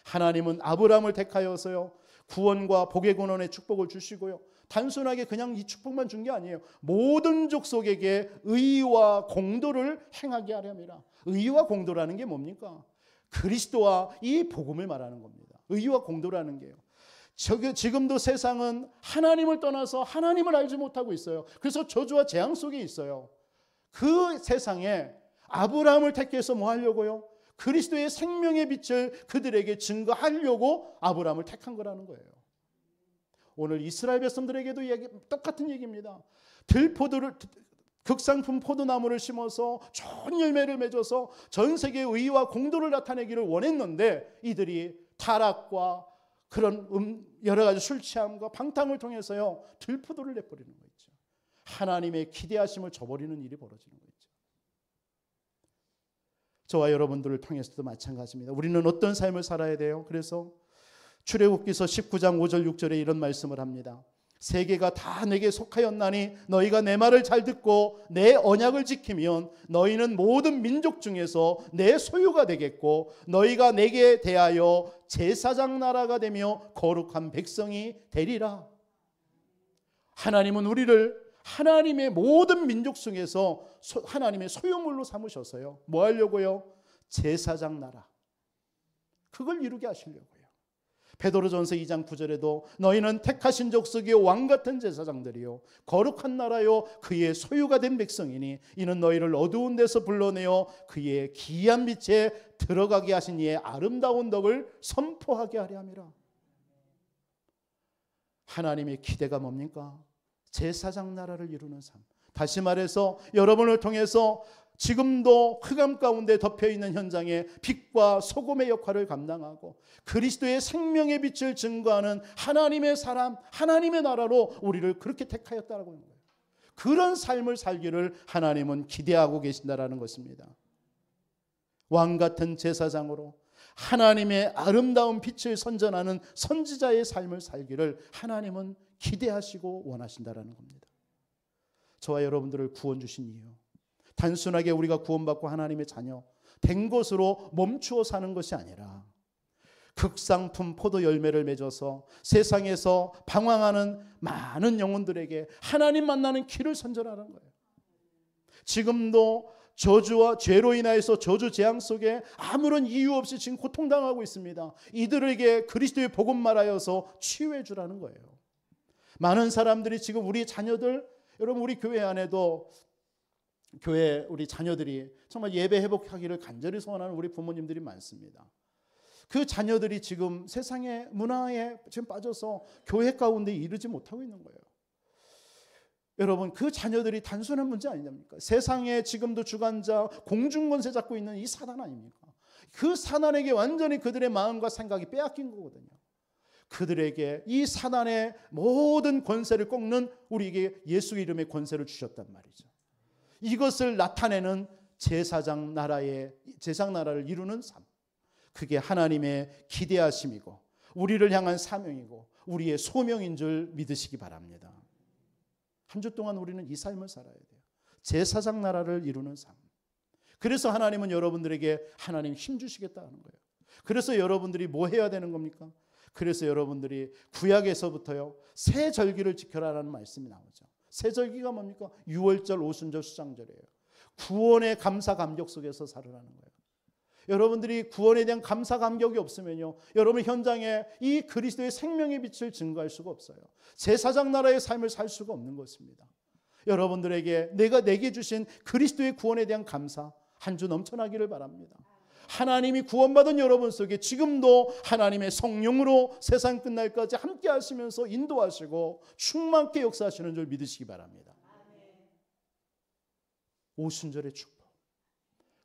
하나님은 아브라함을 택하여서요 구원과 복의 근원의 축복을 주시고요. 단순하게 그냥 이 축복만 준 게 아니에요. 모든 족속에게 의와 공도를 행하게 하려 함이라. 의와 공도라는 게 뭡니까? 그리스도와 이 복음을 말하는 겁니다. 의와 공도라는 게요. 지금도 세상은 하나님을 떠나서 하나님을 알지 못하고 있어요. 그래서 저주와 재앙 속에 있어요. 그 세상에 아브라함을 택해서 뭐 하려고요? 그리스도의 생명의 빛을 그들에게 증거하려고 아브라함을 택한 거라는 거예요. 오늘 이스라엘 백성들에게도 똑같은 얘기입니다. 극상품 포도나무를 심어서 좋은 열매를 맺어서 전 세계의 의와 공도를 나타내기를 원했는데 이들이 타락과 그런 여러 가지 술 취함과 방탕을 통해서요 들포도를 내버리는 거 있죠. 하나님의 기대하심을 저버리는 일이 벌어지는 거 있죠. 저와 여러분들을 통해서도 마찬가지입니다. 우리는 어떤 삶을 살아야 돼요? 그래서 출애굽기서 19장 5절 6절에 이런 말씀을 합니다. 세계가 다 내게 속하였나니 너희가 내 말을 잘 듣고 내 언약을 지키면 너희는 모든 민족 중에서 내 소유가 되겠고 너희가 내게 대하여 제사장 나라가 되며 거룩한 백성이 되리라. 하나님은 우리를 하나님의 모든 민족 중에서 하나님의 소유물로 삼으셔서요 뭐 하려고요? 제사장 나라, 그걸 이루게 하시려고요. 베드로전서 2장 9절에도 너희는 택하신 족속이요 왕같은 제사장들이요 거룩한 나라요 그의 소유가 된 백성이니 이는 너희를 어두운 데서 불러내어 그의 기이한 빛에 들어가게 하신 이의 아름다운 덕을 선포하게 하려 함이라. 하나님의 기대가 뭡니까? 제사장 나라를 이루는 삶. 다시 말해서 여러분을 통해서 지금도 흑암 가운데 덮여있는 현장에 빛과 소금의 역할을 감당하고 그리스도의 생명의 빛을 증거하는 하나님의 사람, 하나님의 나라로 우리를 그렇게 택하였다라고 하는 거예요. 그런 삶을 살기를 하나님은 기대하고 계신다라는 것입니다. 왕같은 제사장으로 하나님의 아름다운 빛을 선전하는 선지자의 삶을 살기를 하나님은 기대하시고 원하신다라는 겁니다. 저와 여러분들을 구원 주신 이유, 단순하게 우리가 구원받고 하나님의 자녀, 된 것으로 멈추어 사는 것이 아니라 극상품 포도 열매를 맺어서 세상에서 방황하는 많은 영혼들에게 하나님 만나는 길을 선전하는 거예요. 지금도 저주와 죄로 인하여서 저주 재앙 속에 아무런 이유 없이 지금 고통당하고 있습니다. 이들에게 그리스도의 복음 말하여서 치유해 주라는 거예요. 많은 사람들이 지금 우리 자녀들, 여러분 우리 교회 안에도 교회 우리 자녀들이 정말 예배 회복하기를 간절히 소원하는 우리 부모님들이 많습니다. 그 자녀들이 지금 세상의 문화에 지금 빠져서 교회 가운데 이르지 못하고 있는 거예요. 여러분 그 자녀들이 단순한 문제 아니냐입니까? 세상에 지금도 주관자 공중권세 잡고 있는 이 사단 아닙니까? 그 사단에게 완전히 그들의 마음과 생각이 빼앗긴 거거든요. 그들에게 이 사단의 모든 권세를 꺾는 우리에게 예수 이름의 권세를 주셨단 말이죠. 이것을 나타내는 제사장 나라를 이루는 삶, 그게 하나님의 기대하심이고 우리를 향한 사명이고 우리의 소명인 줄 믿으시기 바랍니다. 한 주 동안 우리는 이 삶을 살아야 돼요. 제사장 나라를 이루는 삶. 그래서 하나님은 여러분들에게 하나님 힘 주시겠다는 거예요. 그래서 여러분들이 뭐 해야 되는 겁니까? 그래서 여러분들이 구약에서부터요 새 절기를 지켜라라는 말씀이 나오죠. 새 절기가 뭡니까? 유월절, 오순절, 수장절이에요. 구원의 감사 감격 속에서 살으라는 거예요. 여러분들이 구원에 대한 감사 감격이 없으면요 여러분 현장에 이 그리스도의 생명의 빛을 증거할 수가 없어요. 제사장 나라의 삶을 살 수가 없는 것입니다. 여러분들에게 내게 주신 그리스도의 구원에 대한 감사 한 주 넘쳐나기를 바랍니다. 하나님이 구원받은 여러분 속에 지금도 하나님의 성령으로 세상 끝날까지 함께 하시면서 인도하시고 충만케 역사하시는 줄 믿으시기 바랍니다. 오순절의 축복.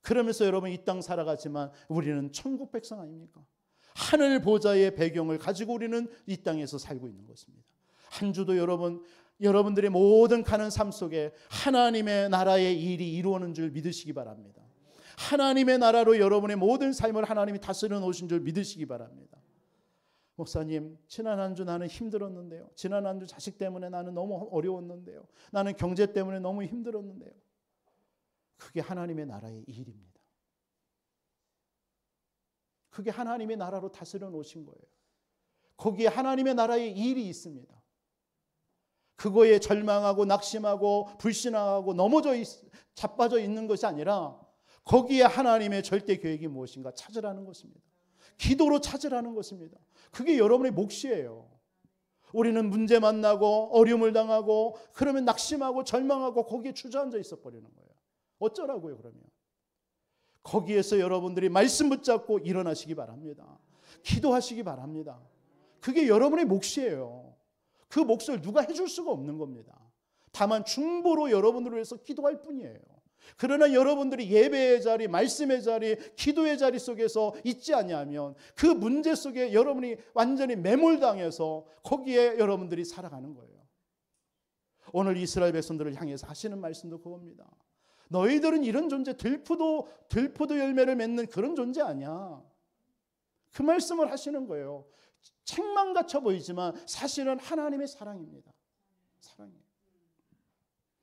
그러면서 여러분 이 땅 살아가지만 우리는 천국 백성 아닙니까? 하늘 보좌의 배경을 가지고 우리는 이 땅에서 살고 있는 것입니다. 한 주도 여러분들의 모든 가는 삶 속에 하나님의 나라의 일이 이루어지는 줄 믿으시기 바랍니다. 하나님의 나라로 여러분의 모든 삶을 하나님이 다스려 놓으신 줄 믿으시기 바랍니다. 목사님, 지난 한 주 나는 힘들었는데요. 지난 한 주 자식 때문에 나는 너무 어려웠는데요. 나는 경제 때문에 너무 힘들었는데요. 그게 하나님의 나라의 일입니다. 그게 하나님의 나라로 다스려 놓으신 거예요. 거기에 하나님의 나라의 일이 있습니다. 그거에 절망하고 낙심하고 불신하고 자빠져 있는 것이 아니라 거기에 하나님의 절대 계획이 무엇인가 찾으라는 것입니다. 기도로 찾으라는 것입니다. 그게 여러분의 몫이에요. 우리는 문제 만나고 어려움을 당하고 그러면 낙심하고 절망하고 거기에 주저앉아 있어 버리는 거예요. 어쩌라고요 그러면? 거기에서 여러분들이 말씀 붙잡고 일어나시기 바랍니다. 기도하시기 바랍니다. 그게 여러분의 몫이에요. 그 몫을 누가 해줄 수가 없는 겁니다. 다만 중보로 여러분들을 위해서 기도할 뿐이에요. 그러나 여러분들이 예배의 자리, 말씀의 자리, 기도의 자리 속에서 있지 아니하면 그 문제 속에 여러분이 완전히 매몰당해서 거기에 여러분들이 살아가는 거예요. 오늘 이스라엘 백성들을 향해서 하시는 말씀도 그겁니다. 너희들은 이런 존재, 들포도 열매를 맺는 그런 존재 아니야. 그 말씀을 하시는 거예요. 책망 같아 보이지만 사실은 하나님의 사랑입니다. 사랑이에요.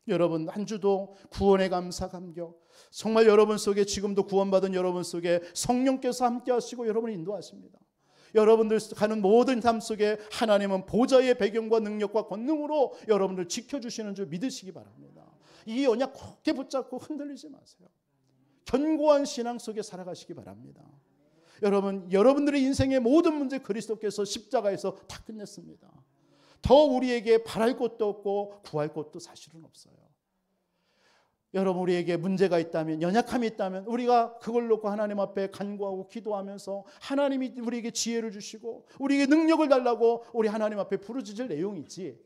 여러분 한 주도 구원의 감사 감격, 정말 여러분 속에 지금도 구원받은 여러분 속에 성령께서 함께 하시고 여러분을 인도하십니다. 여러분들 가는 모든 삶 속에 하나님은 보좌의 배경과 능력과 권능으로 여러분들 지켜주시는 줄 믿으시기 바랍니다. 이 언약 굳게 붙잡고 흔들리지 마세요. 견고한 신앙 속에 살아가시기 바랍니다. 여러분들의 인생의 모든 문제 그리스도께서 십자가에서 다 끝냈습니다. 더 우리에게 바랄 것도 없고 구할 것도 사실은 없어요. 여러분 우리에게 문제가 있다면, 연약함이 있다면 우리가 그걸 놓고 하나님 앞에 간구하고 기도하면서 하나님이 우리에게 지혜를 주시고 우리에게 능력을 달라고 우리 하나님 앞에 부르짖을 내용이지,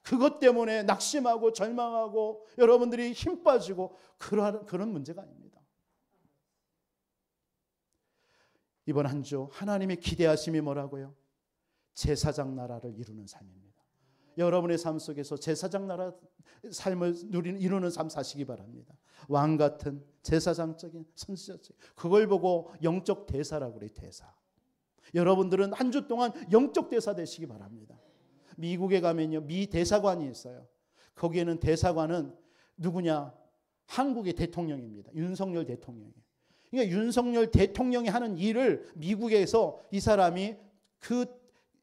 그것 때문에 낙심하고 절망하고 여러분들이 힘 빠지고 그런 문제가 아닙니다. 이번 한 주 하나님의 기대하심이 뭐라고요? 제사장 나라를 이루는 삶입니다. 여러분의 삶 속에서 제사장 나라 삶을 이루는 삶 사시기 바랍니다. 왕 같은 제사장적인 선지자적인, 그걸 보고 영적 대사라고 그래요. 대사. 여러분들은 한 주 동안 영적 대사 되시기 바랍니다. 미국에 가면요, 미 대사관이 있어요. 거기에는 대사관은 누구냐? 한국의 대통령입니다. 윤석열 대통령이에요. 그러니까 윤석열 대통령이 하는 일을 미국에서 이 사람이 그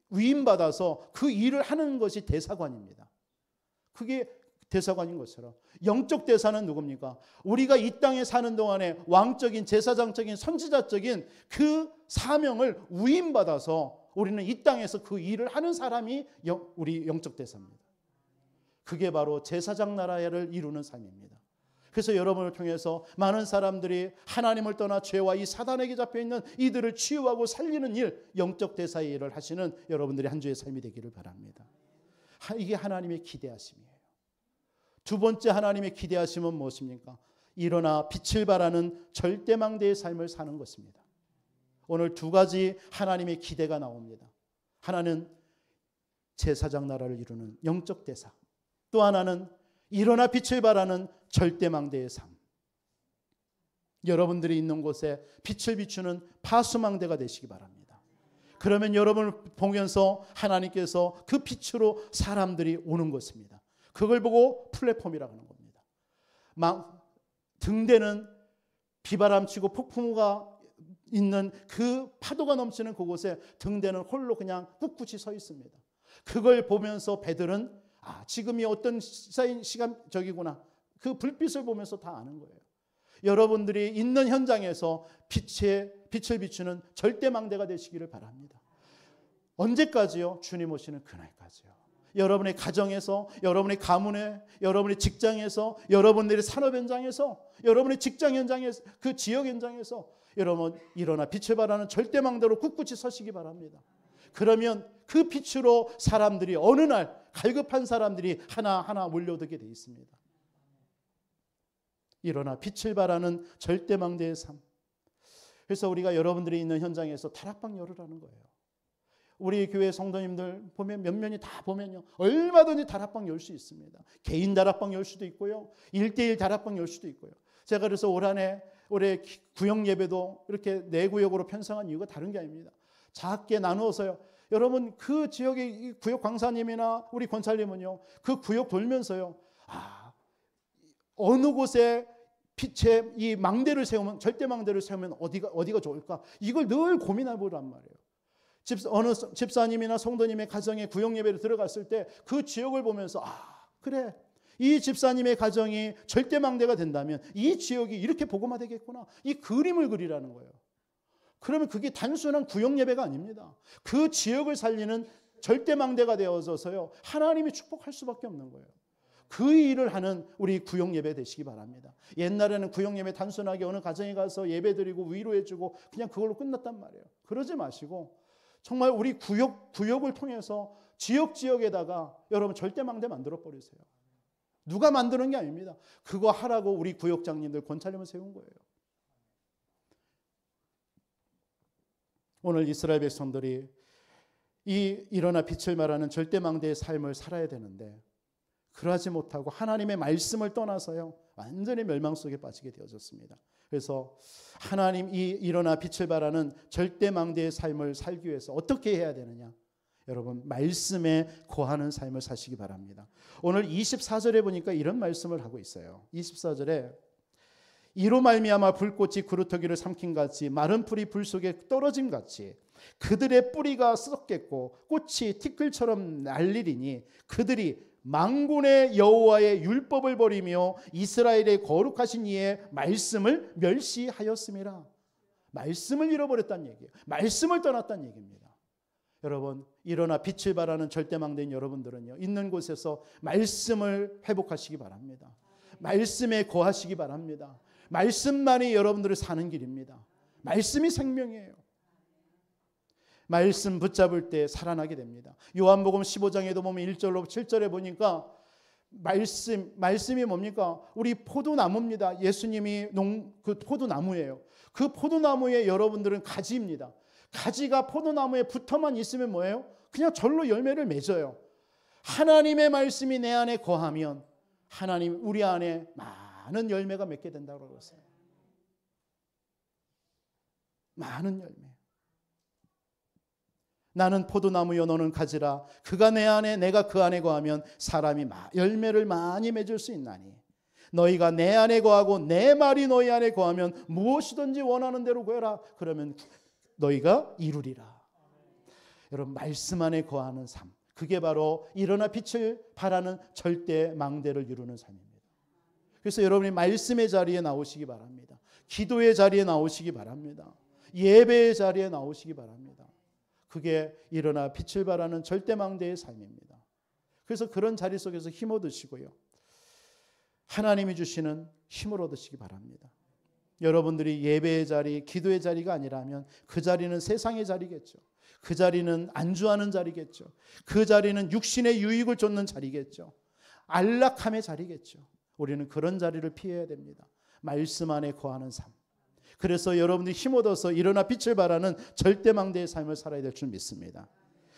위임받아서 그 일을 하는 것이 대사관입니다. 그게 대사관인 것처럼 영적 대사는 누굽니까? 우리가 이 땅에 사는 동안에 왕적인 제사장적인 선지자적인 그 사명을 위임받아서 우리는 이 땅에서 그 일을 하는 사람이 우리 영적 대사입니다. 그게 바로 제사장 나라를 이루는 삶입니다. 그래서 여러분을 통해서 많은 사람들이 하나님을 떠나 죄와 이 사단에게 잡혀있는 이들을 치유하고 살리는 일, 영적 대사의 일을 하시는 여러분들이 한 주의 삶이 되기를 바랍니다. 이게 하나님의 기대하심이에요. 두 번째 하나님의 기대하심은 무엇입니까? 일어나 빛을 발하는 절대망대의 삶을 사는 것입니다. 오늘 두 가지 하나님의 기대가 나옵니다. 하나는 제사장 나라를 이루는 영적 대사, 또 하나는 일어나 빛을 발하는 절대망대의 삶. 여러분들이 있는 곳에 빛을 비추는 파수망대가 되시기 바랍니다. 그러면 여러분을 보면서 하나님께서 그 빛으로 사람들이 오는 것입니다. 그걸 보고 플랫폼이라고 하는 겁니다. 등대는 비바람치고 폭풍우가 있는 그 파도가 넘치는 그곳에 등대는 홀로 그냥 꿋꿋이 서 있습니다. 그걸 보면서 배들은 지금이 어떤 시간적이구나. 그 불빛을 보면서 다 아는 거예요. 여러분들이 있는 현장에서 빛을 비추는 절대망대가 되시기를 바랍니다. 언제까지요? 주님 오시는 그날까지요. 여러분의 가정에서, 여러분의 가문에, 여러분의 직장에서, 여러분들의 산업 현장에서, 여러분의 직장 현장에서, 그 지역 현장에서 여러분 일어나 빛을 발하는 절대망대로 꿋꿋이 서시기 바랍니다. 그러면 그 빛으로 사람들이 어느 날 갈급한 사람들이 하나하나 몰려들게 되어 있습니다. 일어나 빛을 발하는 절대망대의 삶. 그래서 우리가 여러분들이 있는 현장에서 다락방 열으라는 거예요. 우리 교회 성도님들 보면 몇몇이 다 보면요, 얼마든지 다락방 열 수 있습니다. 개인 다락방 열 수도 있고요, 1:1 다락방 열 수도 있고요. 제가 그래서 올해 구역 예배도 이렇게 4구역으로 편성한 이유가 다른 게 아닙니다. 작게 나누어서요. 여러분 그 지역의 구역 광사님이나 우리 권사님은요, 그 구역 돌면서요, 어느 곳에 빛의 이 망대를 세우면, 절대망대를 세우면 어디가 좋을까? 이걸 늘 고민해 보란 말이에요. 어느 집사님이나 성도님의 가정에 구역 예배를 들어갔을 때 그 지역을 보면서 그래, 이 집사님의 가정이 절대망대가 된다면 이 지역이 이렇게 복음화되겠구나. 이 그림을 그리라는 거예요. 그러면 그게 단순한 구역 예배가 아닙니다. 그 지역을 살리는 절대망대가 되어져서요, 하나님이 축복할 수밖에 없는 거예요. 그 일을 하는 우리 구역 예배 되시기 바랍니다. 옛날에는 구역 예배 단순하게 어느 가정에 가서 예배 드리고 위로해주고 그냥 그걸로 끝났단 말이에요. 그러지 마시고 정말 우리 구역을 통해서 지역에다가 여러분 절대망대 만들어 버리세요. 누가 만드는 게 아닙니다. 그거 하라고 우리 구역장님들 권찰림을 세운 거예요. 오늘 이스라엘 백성들이 일어나 빛을 말하는 절대망대의 삶을 살아야 되는데 그러하지 못하고 하나님의 말씀을 떠나서요, 완전히 멸망 속에 빠지게 되어졌습니다. 그래서 하나님 일어나 빛을 발하는 절대망대의 삶을 살기 위해서 어떻게 해야 되느냐? 여러분 말씀에 거하는 삶을 사시기 바랍니다. 오늘 24절에 보니까 이런 말씀을 하고 있어요. 24절에 이로 말미암아 불꽃이 그루터기를 삼킨 같이 마른 풀이 불 속에 떨어짐 같이 그들의 뿌리가 썩겠고 꽃이 티끌처럼 날리리니 그들이 만군의 여호와의 율법을 버리며 이스라엘의 거룩하신 이의 말씀을 멸시하였음이라. 말씀을 잃어버렸다는 얘기예요. 말씀을 떠났다는 얘기입니다. 여러분 일어나 빛을 발하는 절대망대인 여러분들은요, 있는 곳에서 말씀을 회복하시기 바랍니다. 말씀에 거하시기 바랍니다. 말씀만이 여러분들을 사는 길입니다. 말씀이 생명이에요. 말씀 붙잡을 때 살아나게 됩니다. 요한복음 15장에도 보면 1절로 7절에 보니까 말씀이 뭡니까? 우리 포도나무입니다. 예수님이 그 포도나무예요. 그 포도나무에 여러분들은 가지입니다. 가지가 포도나무에 붙어만 있으면 뭐예요? 그냥 절로 열매를 맺어요. 하나님의 말씀이 내 안에 거하면 하나님 우리 안에 많은 열매가 맺게 된다고 그랬어요. 많은 열매. 나는 포도나무여 너는 가지라. 그가 내 안에 내가 그 안에 거하면 사람이 열매를 많이 맺을 수 있나니 너희가 내 안에 거하고 내 말이 너희 안에 거하면 무엇이든지 원하는 대로 구해라. 그러면 너희가 이루리라. 여러분, 말씀 안에 거하는 삶, 그게 바로 일어나 빛을 발하는 절대 망대를 이루는 삶입니다. 그래서 여러분이 말씀의 자리에 나오시기 바랍니다. 기도의 자리에 나오시기 바랍니다. 예배의 자리에 나오시기 바랍니다. 그게 일어나 빛을 발하는 절대 망대의 삶입니다. 그래서 그런 자리 속에서 힘 얻으시고요, 하나님이 주시는 힘을 얻으시기 바랍니다. 여러분들이 예배의 자리, 기도의 자리가 아니라면 그 자리는 세상의 자리겠죠. 그 자리는 안주하는 자리겠죠. 그 자리는 육신의 유익을 쫓는 자리겠죠. 안락함의 자리겠죠. 우리는 그런 자리를 피해야 됩니다. 말씀 안에 거하는 삶. 그래서 여러분들이 힘 얻어서 일어나 빛을 발하는 절대망대의 삶을 살아야 될 줄 믿습니다.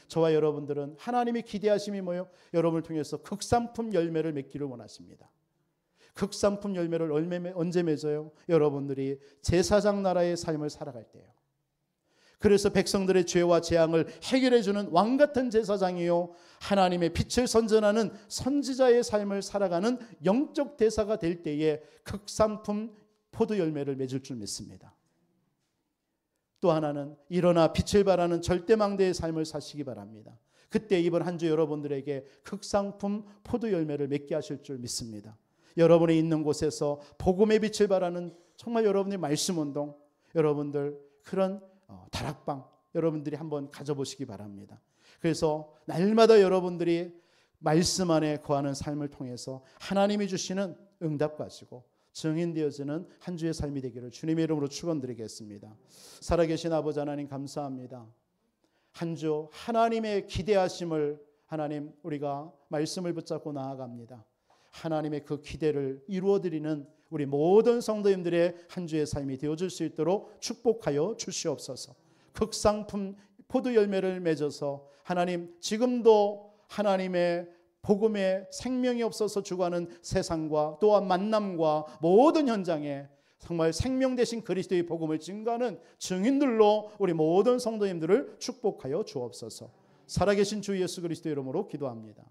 저와 여러분들은 하나님의 기대하심이 뭐요? 여러분을 통해서 극상품 열매를 맺기를 원하십니다. 극상품 열매를 언제 맺어요? 여러분들이 제사장 나라의 삶을 살아갈 때요. 그래서 백성들의 죄와 재앙을 해결해 주는 왕 같은 제사장이요, 하나님의 빛을 선전하는 선지자의 삶을 살아가는 영적 대사가 될 때에 극상품 포도 열매를 맺을 줄 믿습니다. 또 하나는 일어나 빛을 발하는 절대망대의 삶을 사시기 바랍니다. 그때 이번 한 주 여러분들에게 극상품 포도 열매를 맺게 하실 줄 믿습니다. 여러분이 있는 곳에서 복음의 빛을 발하는 정말 여러분의 말씀 운동, 여러분들 그런 다락방 여러분들이 한번 가져보시기 바랍니다. 그래서 날마다 여러분들이 말씀 안에 거하는 삶을 통해서 하나님이 주시는 응답 가지고 증인되어지는 한 주의 삶이 되기를 주님의 이름으로 축원드리겠습니다. 살아계신 아버지 하나님, 감사합니다. 한 주 하나님의 기대하심을 하나님, 우리가 말씀을 붙잡고 나아갑니다. 하나님의 그 기대를 이루어드리는 우리 모든 성도님들의 한 주의 삶이 되어줄 수 있도록 축복하여 주시옵소서. 극상품 포도 열매를 맺어서 하나님, 지금도 하나님의 복음에 생명이 없어서 죽어가는 세상과 또한 만남과 모든 현장에 정말 생명 되신 그리스도의 복음을 증거하는 증인들로 우리 모든 성도님들을 축복하여 주옵소서. 살아계신 주 예수 그리스도의 이름으로 기도합니다.